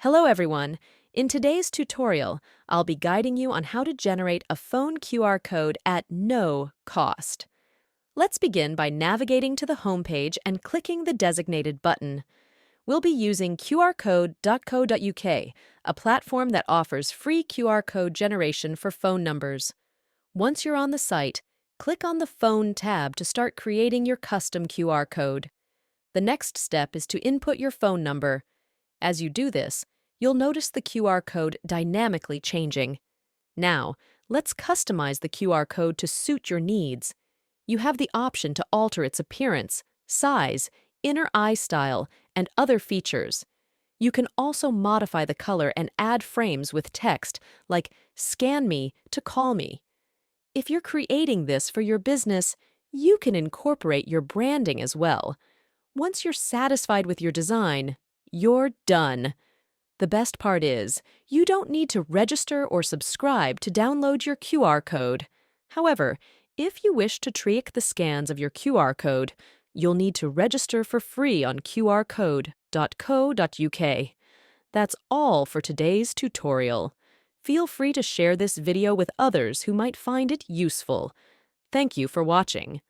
Hello everyone! In today's tutorial, I'll be guiding you on how to generate a phone QR code at no cost. Let's begin by navigating to the homepage and clicking the designated button. We'll be using QRCODE.co.uk, a platform that offers free QR code generation for phone numbers. Once you're on the site, click on the Phone tab to start creating your custom QR code. The next step is to input your phone number. As you do this, you'll notice the QR code dynamically changing. Now, let's customize the QR code to suit your needs. You have the option to alter its appearance, size, inner eye style, and other features. You can also modify the color and add frames with text like "Scan me" to "Call me." If you're creating this for your business, you can incorporate your branding as well. Once you're satisfied with your design, you're done. The best part is, you don't need to register or subscribe to download your QR code. However, if you wish to tweak the scans of your QR code, you'll need to register for free on QRCODE.co.uk. That's all for today's tutorial. Feel free to share this video with others who might find it useful. Thank you for watching.